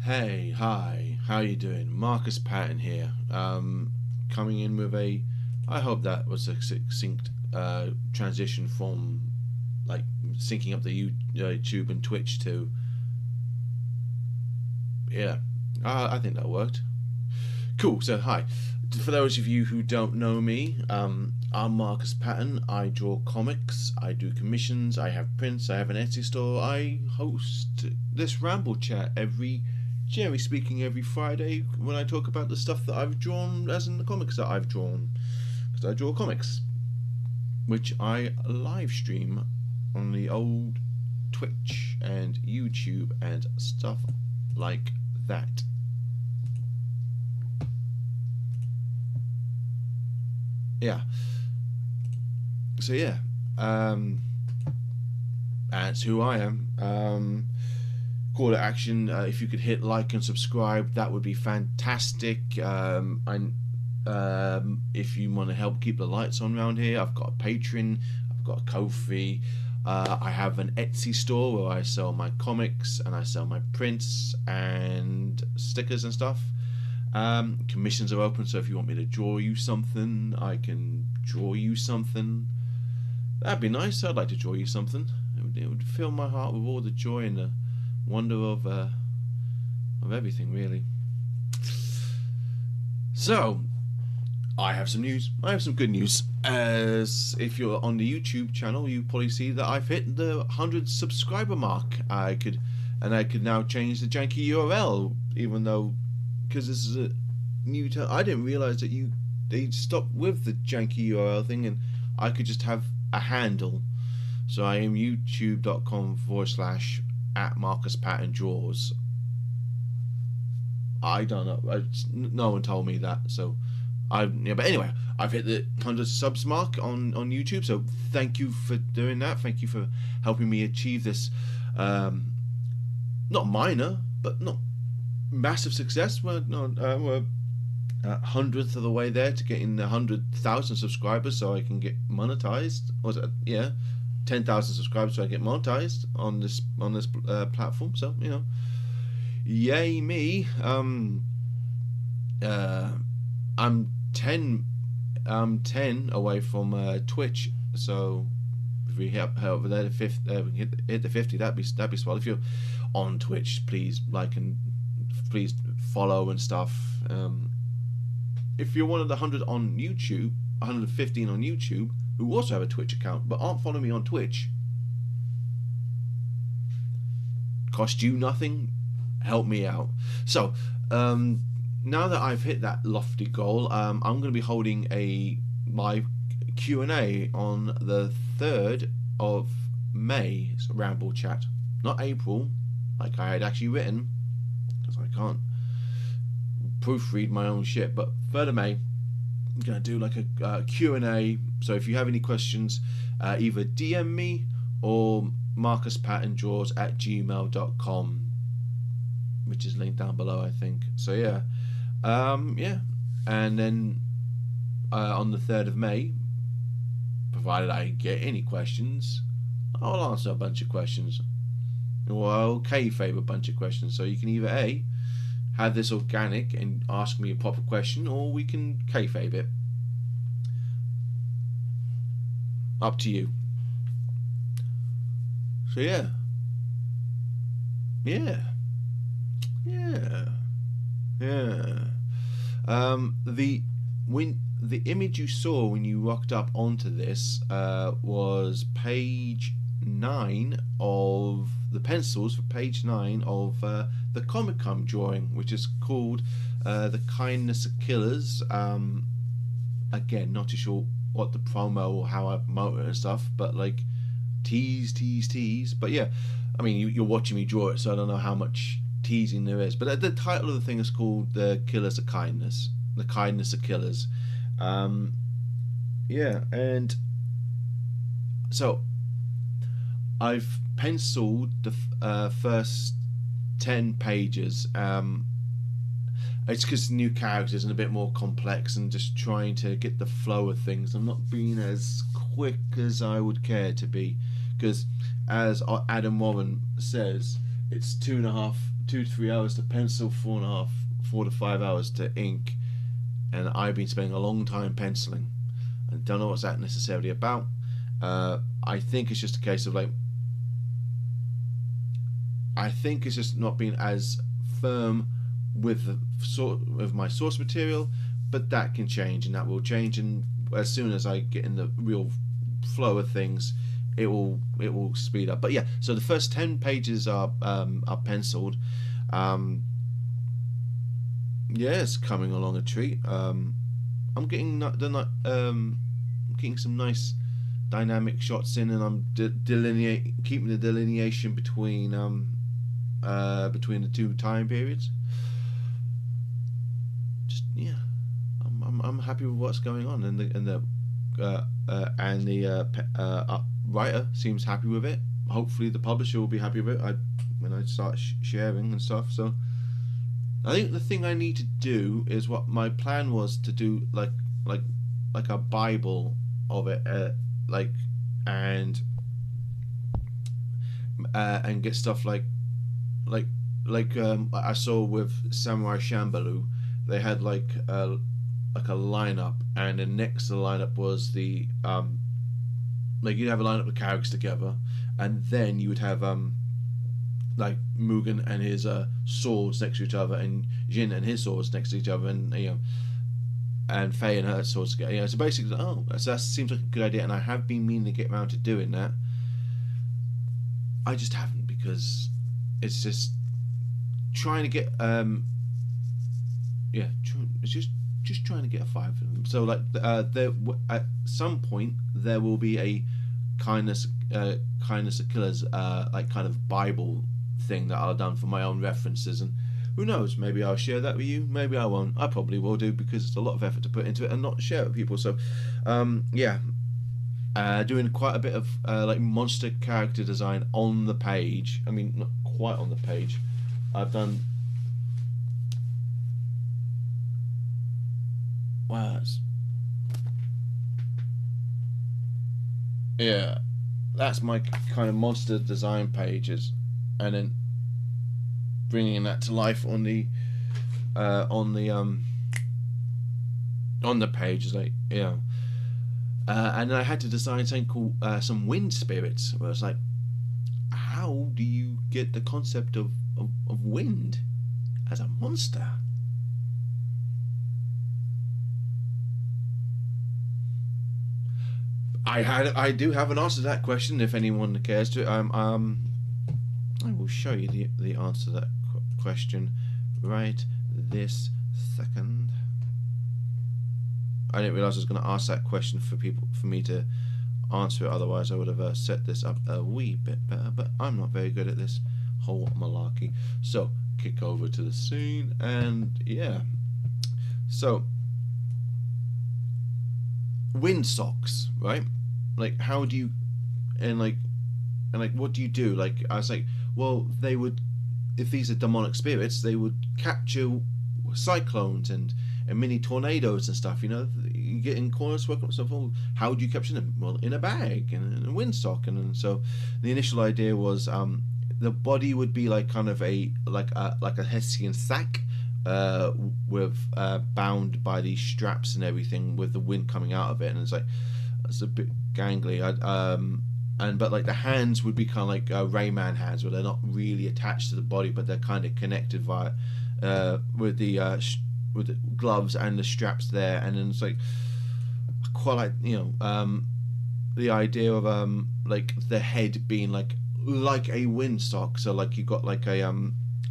Hey, hi, how you doing? Markus Pattern here. Coming in with I hope that was a succinct transition from like syncing up the YouTube and Twitch to yeah. I think that worked. Cool. So hi, for those of you who don't know me, I'm Markus Pattern. I draw comics. I do commissions. I have prints. I have an Etsy store. I host this Ramble Chat generally speaking, every Friday when I talk about the stuff that I've drawn, as in the comics that I've drawn, because I draw comics, which I live stream on the old Twitch and YouTube and stuff like that. Yeah. So yeah, that's who I am. Call to action. If you could hit like and subscribe, that would be fantastic. And if you want to help keep the lights on around here, I've got a Patreon, I've got a Ko-fi. I have an Etsy store where I sell my comics and I sell my prints and stickers and stuff. Commissions are open, so if you want me to draw you something, I can draw you something. That'd be nice. I'd like to draw you something. It would fill my heart with all the joy and the wonder of everything, really. So, I have some news. I have some good news. As if you're on the YouTube channel, you probably see that I've hit the 100 subscriber mark. I could now change the janky URL, even though because this is a new. I didn't realize that they stopped with the janky URL thing, and I could just have a handle. So I am youtube.com/ at Markus Pattern Draws. I don't know. No one told me that. So but anyway, I've hit the 100 subs mark on YouTube. So thank you for doing that. Thank you for helping me achieve this. Not minor, but not massive success. We're a hundredth of the way there to getting 100,000 subscribers, so I can get monetized. Was it? Yeah. 10,000 subscribers so I get monetized on this platform. So yay me. I'm 10 away from Twitch. So if we hit over there, we can hit the 50. That'd be swell. If you're on Twitch, please like and please follow and stuff. If you're one of the 100 on YouTube, 115 on YouTube, who also have a Twitch account but aren't following me on Twitch, cost you nothing, help me out. So now that I've hit that lofty goal, I'm going to be holding my Q&A on the 3rd of May. It's a Ramble Chat, not April like I had actually written, because I can't proofread my own shit. But 3rd of May, I'm going to do like a Q&A. So if you have any questions, either DM me or markuspattondraws@gmail.com, which is linked down below, I think. So yeah. And then on the 3rd of May, provided I get any questions, I'll answer a bunch of questions. Or I'll kayfabe a bunch of questions. So you can either A, have this organic and ask me a proper question, or we can kayfabe it. Up to you. So yeah. The image you saw when you rocked up onto this was page 9 of the pencils for page 9 of the comic I'm drawing, which is called The Kindness of Killers. Again, not too sure what the promo or how I promote it and stuff, but like tease. But yeah, I mean, you're watching me draw it, so I don't know how much teasing there is. But the title of the thing is called The Killers of Kindness. The Kindness of Killers. Yeah, and so I've penciled the first 10 pages. It's because new characters and a bit more complex, and just trying to get the flow of things. I'm not being as quick as I would care to be, because as Adam Warren says, it's two and 2 to 3 hours to pencil, 4 to 5 hours to ink, and I've been spending a long time penciling. I don't know what's that necessarily about. I think it's just a case of like, I think it's just not being as firm with my source material, but that can change, and that will change. And as soon as I get in the real flow of things, it will speed up. But yeah, so the first 10 pages are penciled. Yeah, it's coming along a treat. I'm getting getting some nice dynamic shots in, and I'm keeping the delineation between the two time periods. Just yeah, I'm happy with what's going on, and the writer seems happy with it. Hopefully, the publisher will be happy with it. When I start sharing and stuff. So I think the thing I need to do is what my plan was to do, like a Bible of it, and get stuff like I saw with Samurai Champloo. They had like a lineup, and then next to the lineup was the you'd have a lineup of characters together, and then you would have like Mugen and his swords next to each other, and Jin and his swords next to each other, and and Faye and her swords together. So basically, so that seems like a good idea, and I have been meaning to get around to doing that. I just haven't, because it's just trying to get it's just trying to get a 5 of them. So like there at some point there will be a kindness of killers like kind of Bible thing that I've done for my own references, and who knows, maybe I'll share that with you, maybe I won't. I probably will do, because it's a lot of effort to put into it and not share it with people. So doing quite a bit of like monster character design on the page. I mean, not quite on the page. I've done yeah, that's my kind of monster design pages, and then bringing that to life on the pages, like and I had to design something called some wind spirits, where it's like, how do you get the concept of wind as a monster? I do have an answer to that question if anyone cares to. I will show you the answer to that question right this second. I didn't realize I was going to ask that question for me to answer it. Otherwise, I would have set this up a wee bit better. But I'm not very good at this whole malarkey. So kick over to the scene, and yeah. So wind socks, right? Like, how do you, and what do you do? Like, I was like, well, they would, if these are demonic spirits, they would capture cyclones and mini tornadoes and stuff. You get in corners, work up stuff. Well, how would you capture them? Well, in a bag and a windsock. And so the initial idea was the body would be like kind of a Hessian sack, with bound by these straps and everything, with the wind coming out of it, and it's like, it's a bit gangly. But like the hands would be kind of like Rayman hands, where they're not really attached to the body, but they're kind of connected via with the gloves and the straps there. And then it's like quite like the idea of like the head being like a windsock. So like you got like a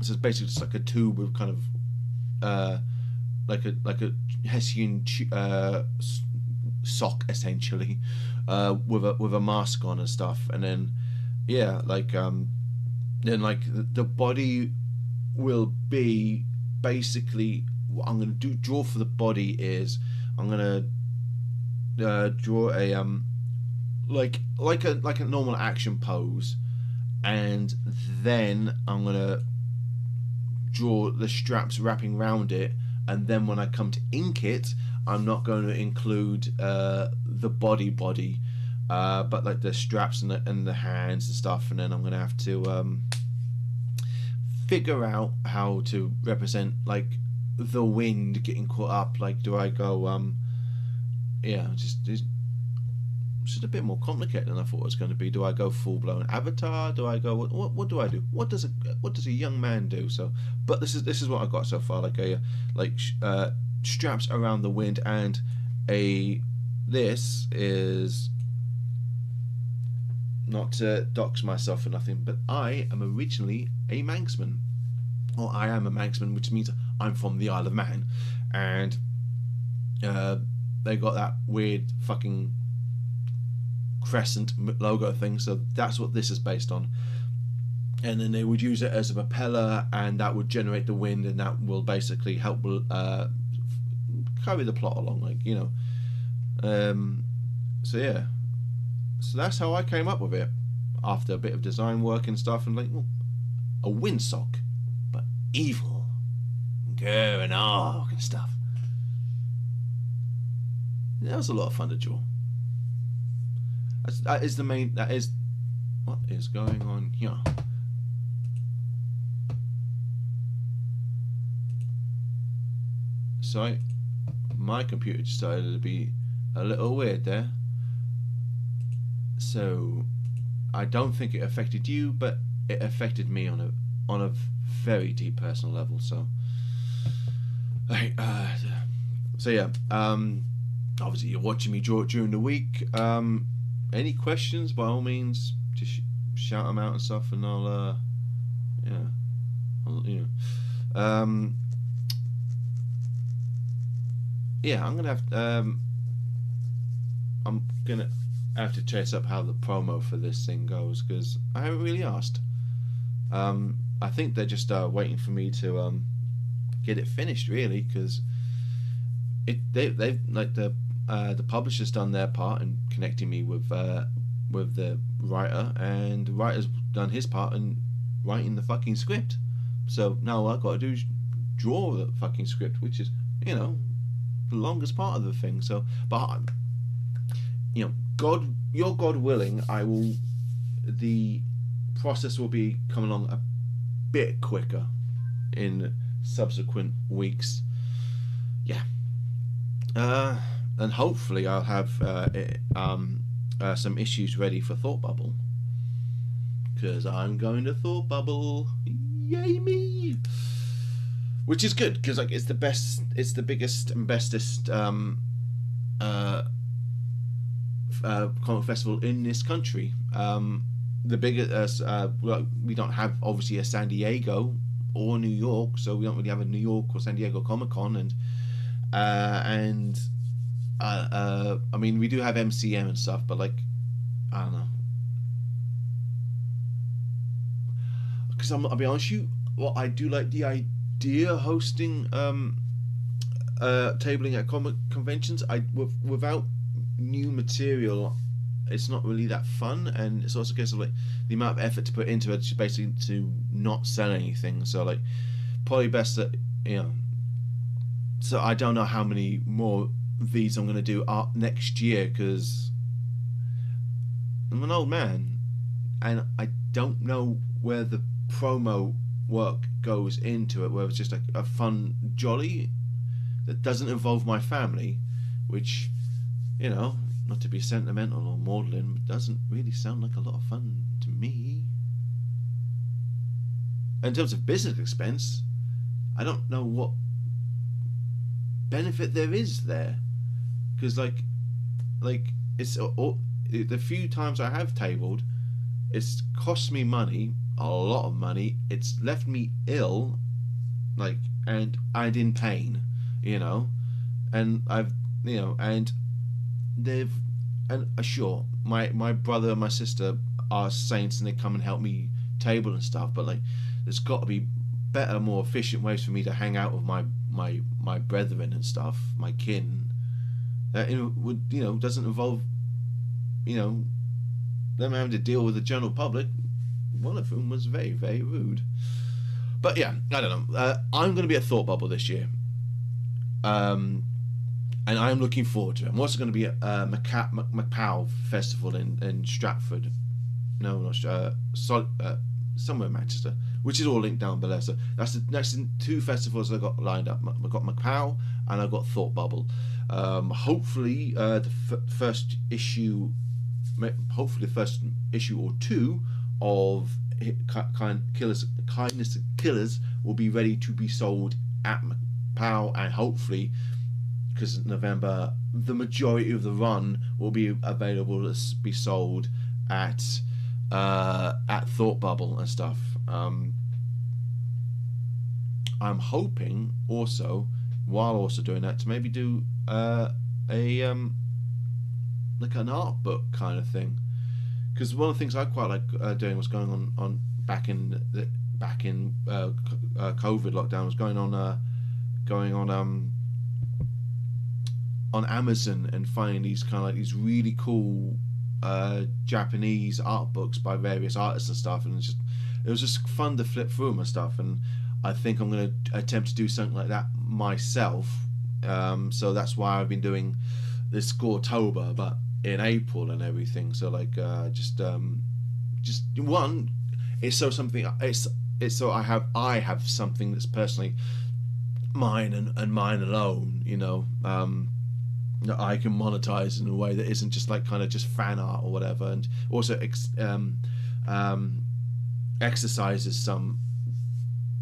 so it's basically just like a tube with kind of like a Hessian sock, essentially, with a mask on and stuff. And then then like the body will be basically, what I'm gonna draw for the body is, I'm gonna draw a like a normal action pose, and then I'm gonna draw the straps wrapping around it, and then when I come to ink it, I'm not going to include the body, but like the straps and the hands and stuff. And then I'm going to have to figure out how to represent like the wind getting caught up. Like, do I go it's just a bit more complicated than I thought it was going to be. Do I go full blown Avatar? Do I go what do I do? What does a young man do? So, but this is what I got so far. Like straps around the wind, and this is not to dox myself or nothing, but I am originally a Manxman, or I am a Manxman, which means I'm from the Isle of Man, and they got that weird fucking crescent logo thing, so that's what this is based on. And then they would use it as a propeller, and that would generate the wind, and that will basically help carry the plot along, like, you know. So yeah, so that's how I came up with it, after a bit of design work and stuff, and like, well, a windsock, but evil, and arc and stuff. That was a lot of fun to draw. That is what is going on here. So my computer decided to be a little weird there. So I don't think it affected you, but it affected me on a very deep personal level. So, obviously you're watching me draw it during the week. Any questions? By all means, just shout them out and stuff, and I'm gonna have to chase up how the promo for this thing goes, because I haven't really asked. I think they're just waiting for me to get it finished, really, because they've like the publisher's done their part in connecting me with the writer, and the writer's done his part in writing the fucking script. So now all I've got to do is draw the fucking script, which is, you know, the longest part of the thing. So, but you know, God willing, the process will be coming along a bit quicker in subsequent weeks. Yeah. And hopefully I'll have some issues ready for Thought Bubble, because I'm going to Thought Bubble. Yay me! Which is good, because like it's the biggest and bestest comic festival in this country. The biggest we don't have obviously a San Diego or New York, so we don't really have a New York or San Diego Comic Con, and I mean, we do have MCM and stuff, but like, I don't know. Because I'll be honest with you, well, I do like the idea of hosting tabling at comic conventions. Without new material, it's not really that fun, and it's also a case of like the amount of effort to put into it, basically to not sell anything. So like, probably best that, you know. So I don't know how many more of these I'm going to do next year, because I'm an old man, and I don't know where the promo work goes into it, where it's just like a fun jolly that doesn't involve my family, which, you know, not to be sentimental or maudlin, but doesn't really sound like a lot of fun to me. In terms of business expense, I don't know what benefit there is there, because like it's the few times I have tabled, it's cost me money, a lot of money. It's left me ill, like, and in pain, you know, and I've, you know, and they've, and sure, my brother and my sister are saints, and they come and help me table and stuff, but like, there's got to be better, more efficient ways for me to hang out with my brethren and stuff, my kin, that would, you know, doesn't involve, you know, them having to deal with the general public, one of whom was very, very rude. But yeah, I don't know. I'm going to be at Thought Bubble this year, and I'm looking forward to it. I'm also going to be at Macau Festival in Stratford. No, not somewhere in Manchester. which is all linked down below. So that's the two festivals I got lined up. I got Macau and I got Thought Bubble. Hopefully, the first issue, hopefully the first issue or two of Kindness to Killers will be ready to be sold at Macau, and hopefully, because November, the majority of the run will be available to be sold at Thought Bubble and stuff. I'm hoping also, while also doing that, to maybe do a like an art book kind of thing, because one of the things I quite like doing was going on back in COVID lockdown, was going on Amazon and finding these kind of like these really cool Japanese art books by various artists and stuff, and it was just fun to flip through them and stuff. And I think I'm going to attempt to do something like that myself. So that's why I've been doing this Goretober, but in April and everything. So like just one, it's so something. It's so I have something that's personally mine and mine alone. You know. That I can monetize in a way that isn't just like kind of just fan art or whatever, and also exercises some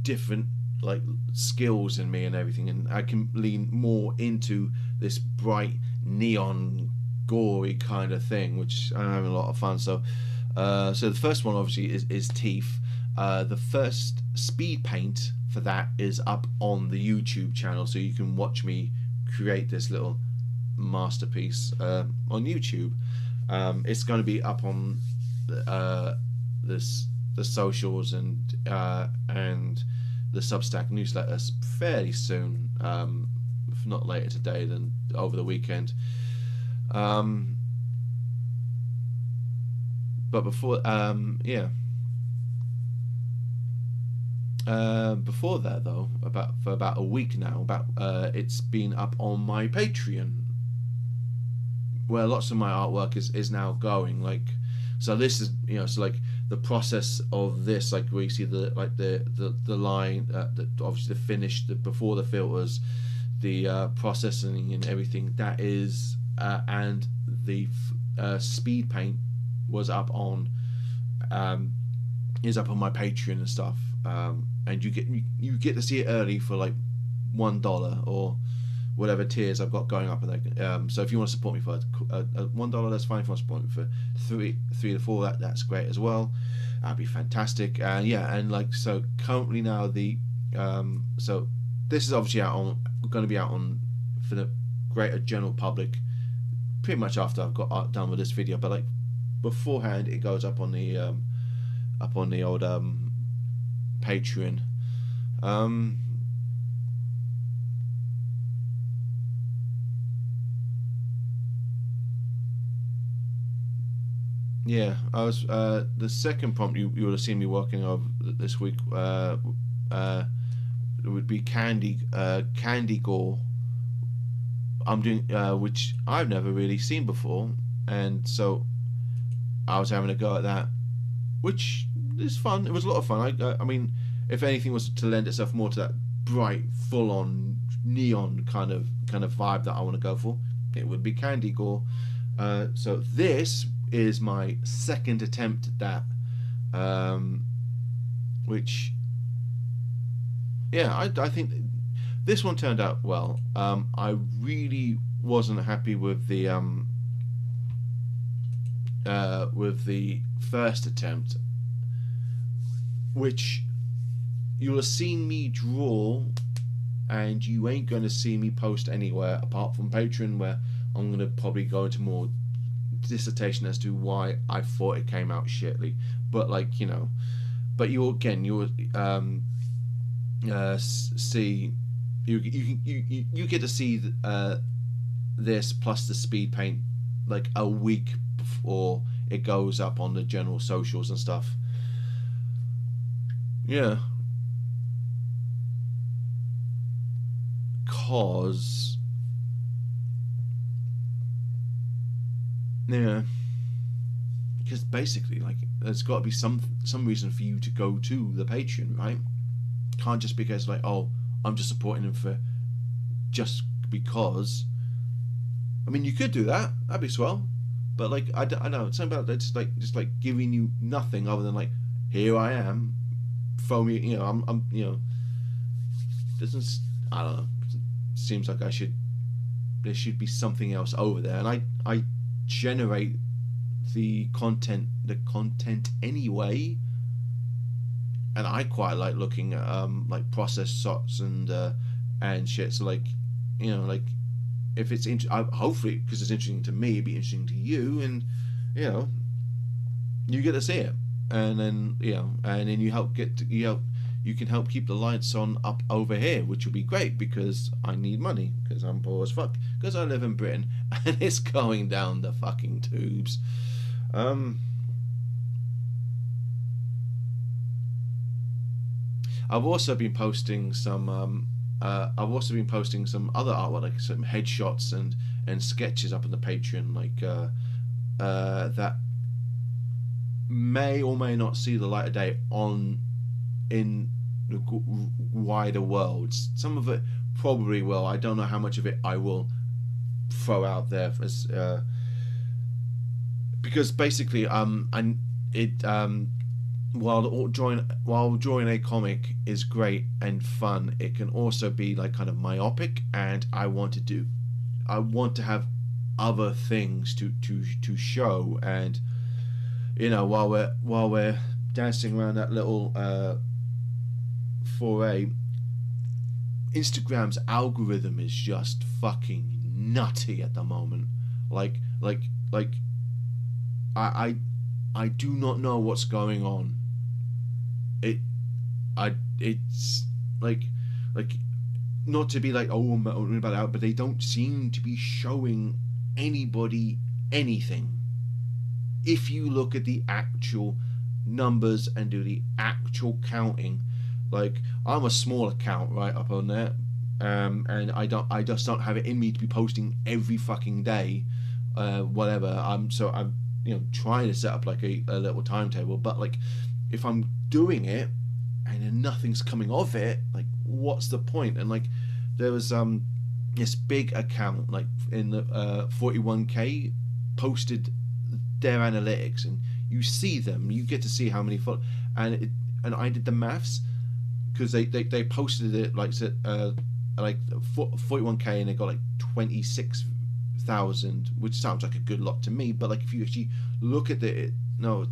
different like skills in me and everything, and I can lean more into this bright neon gory kind of thing, which I'm having a lot of fun. So so the first one obviously is Teeth. The first speed paint for that is up on the YouTube channel, so you can watch me create this little masterpiece on YouTube. It's going to be up on the socials and the Substack newsletters fairly soon, if not later today, then over the weekend. But before before that though, for about a week now, it's been up on my Patreon, where lots of my artwork is now going. Like, so this is, you know, so like the process of this, like where you see the line, obviously the finish, before the filters, the processing and everything, that is, and the speed paint was up on, is up on my Patreon and stuff, and you get to see it early for like $1 or whatever tiers I've got going up. And so if you want to support me for $1, that's fine. If you want to support me for three to four, that's great as well. That'd be fantastic. And like, so currently now so this is obviously going to be out on for the greater general public pretty much after I've got done with this video, but like beforehand it goes up on the old Patreon. Yeah, I was the second prompt you would have seen me working on this week would be Candy Gore. I'm doing which I've never really seen before, and so I was having a go at that, which is fun. It was a lot of fun. I mean, if anything was to lend itself more to that bright, full-on neon kind of vibe that I want to go for, it would be Candy Gore. So this is my second attempt at that, which, yeah, I think this one turned out well. I really wasn't happy with the first attempt, which you'll have seen me draw, and you ain't going to see me post anywhere apart from Patreon, where I'm going to probably go into more dissertation as to why I thought it came out shitly. But like, you know, but you'll see, you get to see this plus the speed paint like a week before it goes up on the general socials and stuff. Yeah, cause because basically, like, there's got to be some reason for you to go to the Patreon, right? Can't just because, like, oh, I'm just supporting them for just because. I mean, you could do that. That'd be swell. But like, I know it's something about that, just like giving you nothing other than like, here I am, throw me, I'm doesn't, I don't know. Seems like there should be something else over there, and I generate the content anyway, and I quite like looking at like processed shots and shit. So like, like, if it's hopefully, because it's interesting to me, it'd be interesting to you, and you get to see it, and then and then you can help keep the lights on up over here, which will be great because I need money because I'm poor as fuck because I live in Britain and it's going down the fucking tubes. I've also been posting some other artwork, like some headshots and sketches up on the Patreon, like that may or may not see the light of day in the wider world. Some of it probably will. I don't know how much of it I will throw out there as because basically while drawing a comic is great and fun, it can also be like kind of myopic, and I want to have other things to show, and while we're dancing around that little foray, Instagram's algorithm is just fucking nutty at the moment. Like I do not know what's going on. It's like not to be like, oh, I'm about out, but they don't seem to be showing anybody anything. If you look at the actual numbers and do the actual counting, like, I'm a small account right up on there, and I just don't have it in me to be posting every fucking day, whatever. I'm trying to set up like a little timetable, but like, if I'm doing it and then nothing's coming of it, like, what's the point? And like, there was this big account like in the 41k posted their analytics, and you see them, you get to see how many and I did the maths, because they posted it like 41k and they got like 26,000, which sounds like a good lot to me, but like, if you actually look at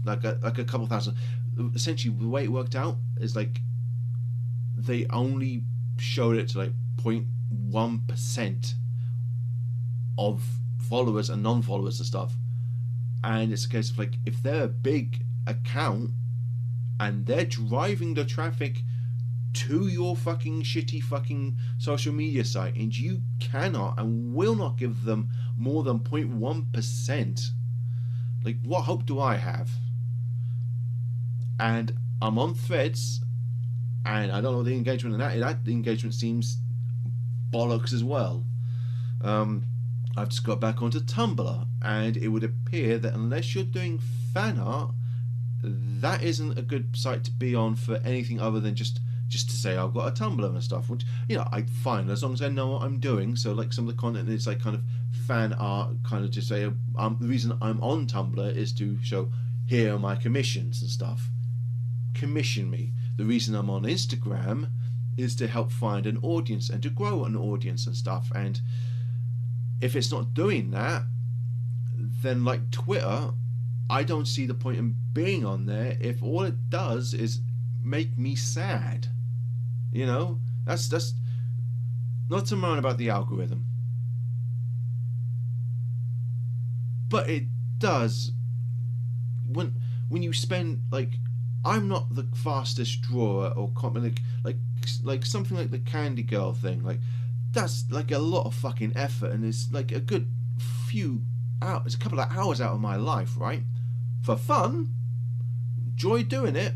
like a couple thousand, essentially the way it worked out is like they only showed it to like 0.1% of followers and non-followers and stuff. And it's a case of like, if they're a big account and they're driving the traffic to your fucking shitty fucking social media site, and you cannot and will not give them more than 0.1%, like, what hope do I have? And I'm on Threads, and I don't know the engagement in that. The engagement seems bollocks as well. I've just got back onto Tumblr, and it would appear that unless you're doing fan art, that isn't a good site to be on for anything other than just to say I've got a Tumblr and stuff, which I find, as long as I know what I'm doing. So like, some of the content is like kind of fan art, kind of just say the reason I'm on Tumblr is to show, here are my commissions and stuff. Commission me. The reason I'm on Instagram is to help find an audience and to grow an audience and stuff. And if it's not doing that, then like Twitter, I don't see the point in being on there if all it does is make me sad. That's not to moan about the algorithm, but it does when you spend, like, I'm not the fastest drawer or like something like the Candy Girl thing, like, that's like a lot of fucking effort, and it's like a good few hours, it's a couple of hours out of my life, right, for fun, joy doing it,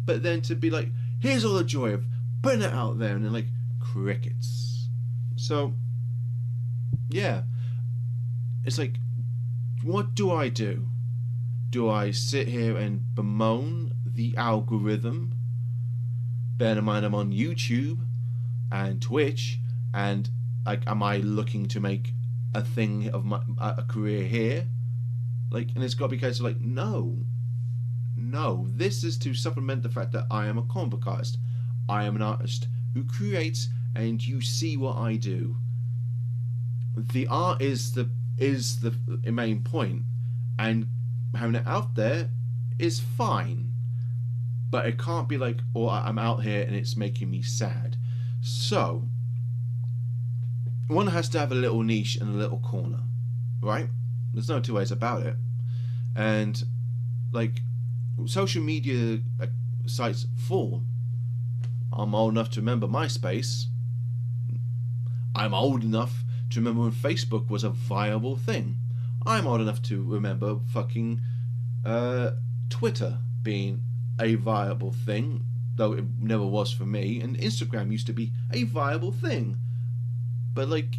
but then to be like, here's all the joy of putting it out there, and then like, crickets. So yeah, it's like, what do I do? do I sit here and bemoan the algorithm? Bear in mind I'm on YouTube and Twitch, and like, am I looking to make a thing of a career here? Like, and it's got to be a case of like, no, this is to supplement the fact that I am a comic book artist. I am an artist who creates, and you see what I do. The art is the main point, and having it out there is fine, but it can't be like, oh, I'm out here and it's making me sad. So one has to have a little niche and a little corner, right? There's no two ways about it. And like, social media sites fall. I'm old enough to remember MySpace. I'm old enough to remember when Facebook was a viable thing. I'm old enough to remember fucking Twitter being a viable thing, though it never was for me. And Instagram used to be a viable thing. But like,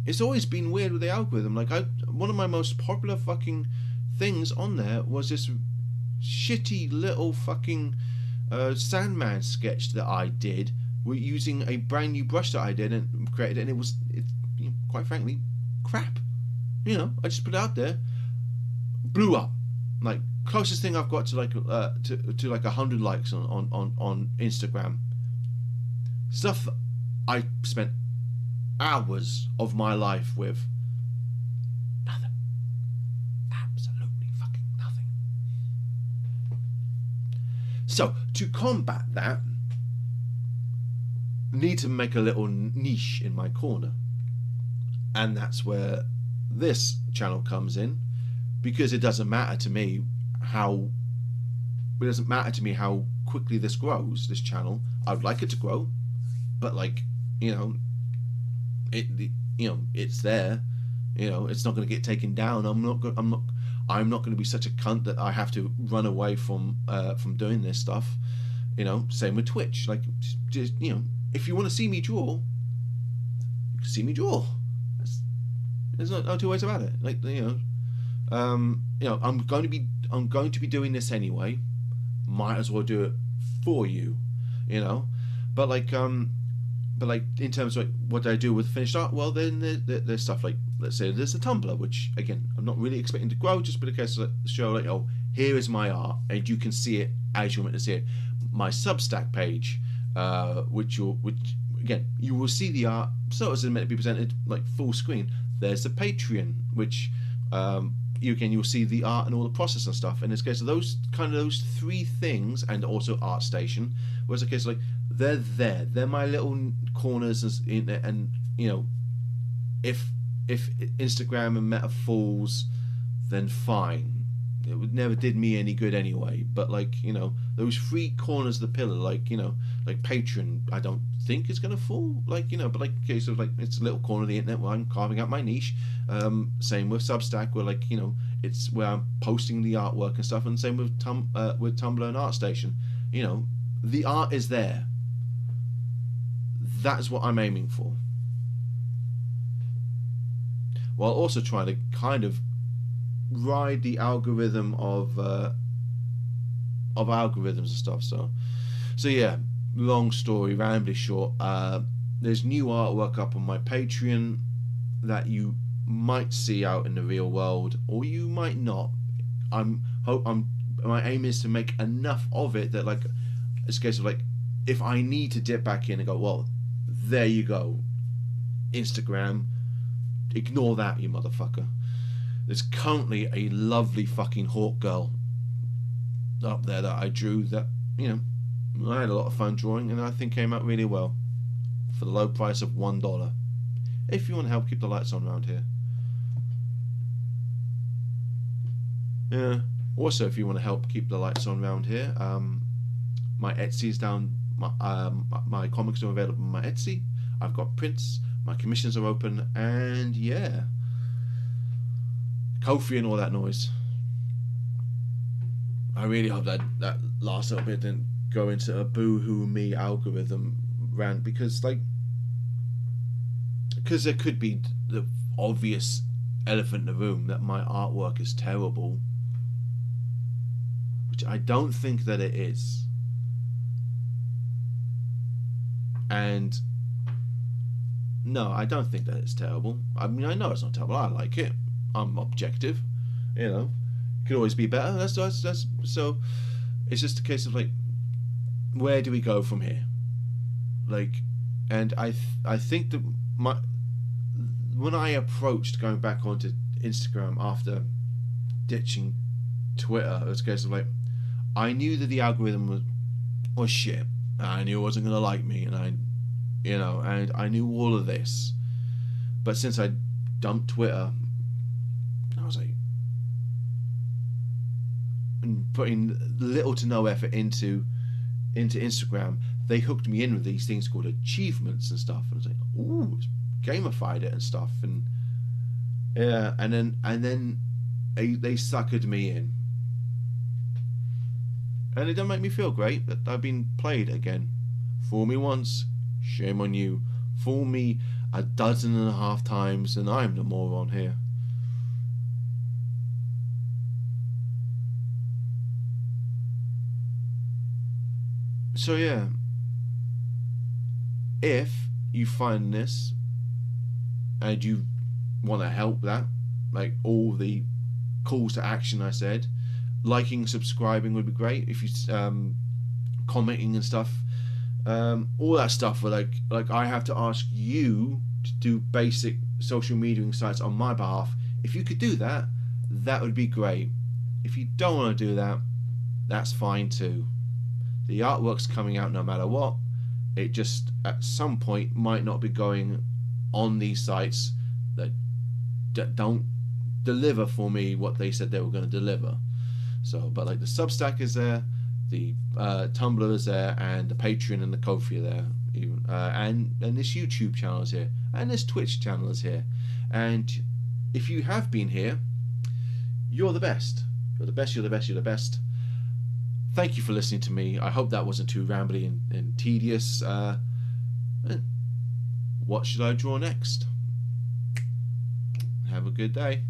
it's always been weird with the algorithm. Like, one of my most popular fucking things on there was this shitty little fucking Sandman sketch that I did. We're using a brand new brush that I did and created, and it's quite frankly crap. You know, I just put it out there, blew up. Like, closest thing I've got to like to like 100 likes on Instagram. Stuff that I spent hours of my life with. Nothing. Absolutely fucking nothing. So to combat that, I need to make a little niche in my corner, and that's where this channel comes in, because it doesn't matter to me how quickly this grows. This channel, I'd like it to grow, but like, it's there. It's not going to get taken down. I'm not going to be such a cunt that I have to run away from doing this stuff. Same with Twitch. Like, just if you want to see me draw, you can see me draw. There's no two ways about it. Like, I'm going to be doing this anyway. Might as well do it for you, But like in terms of like, what do I do with finished art? Well, then there's stuff like, let's say there's a Tumblr, which again I'm not really expecting to grow, just for the case of show like, oh, here is my art, and you can see it as you want to see it. My Substack page, which again you will see the art so as it's meant to be presented like full screen. There's the Patreon, which you'll see the art and all the process and stuff. And it's a case of those three things, and also ArtStation, where it's a case of like, they're there. They're my little corners, and if Instagram and Meta falls, then fine. It never did me any good anyway. But like, those three corners of the pillar, like Patreon, I don't think it's gonna fall. Like, but like, case of like, it's a little corner of the internet where I'm carving out my niche. Same with Substack, where like, it's where I'm posting the artwork and stuff. And same with Tumblr and ArtStation. The art is there. That's what I'm aiming for, while also trying to kind of ride the algorithm of algorithms and stuff. So yeah, long story, rambly short. There's new artwork up on my Patreon that you might see out in the real world, or you might not. My aim is to make enough of it that, like, it's a case of like, if I need to dip back in and go, well, there you go, Instagram, ignore that, you motherfucker. There's currently a lovely fucking hawk girl up there that I drew that, I had a lot of fun drawing, and I think came out really well for the low price of $1. If you want to help keep the lights on around here. Yeah. Also, if you want to help keep the lights on around here, my Etsy's down. My comics are available on my Etsy. I've got prints. My commissions are open, and yeah, Ko-fi and all that noise. I really hope that last little bit didn't go into a boo-hoo me algorithm rant, because there could be the obvious elephant in the room that my artwork is terrible, which I don't think that it is. And no, I don't think that it's terrible. I mean, I know it's not terrible. I like it. I'm objective. You know, it could always be better. That's so. It's just a case of like, where do we go from here? Like, and I think that when I approached going back onto Instagram after ditching Twitter, it was a case of like, I knew that the algorithm was shit. I knew it wasn't gonna like me, and I knew all of this. But since I dumped Twitter, I was like, and putting little to no effort into Instagram, they hooked me in with these things called achievements and stuff, and I was like, ooh, gamified it and stuff, and yeah, and then they suckered me in. And it don't make me feel great that I've been played again. Fool me once, shame on you. Fool me 12.5 times, and I'm the moron here. So yeah, if you find this and you want to help that, like all the calls to action I said, liking, subscribing would be great. If you commenting and stuff, all that stuff. Where like I have to ask you to do basic social media sites on my behalf. If you could do that, that would be great. If you don't want to do that, that's fine too. The artwork's coming out no matter what. It just at some point might not be going on these sites that don't deliver for me what they said they were going to deliver. So, but like the Substack is there, the Tumblr is there, and the Patreon and the Ko-fi are there, even, and this YouTube channel is here, and this Twitch channel is here. And if you have been here, you're the best. You're the best. You're the best. You're the best. Thank you for listening to me. I hope that wasn't too rambly and tedious. What should I draw next? Have a good day.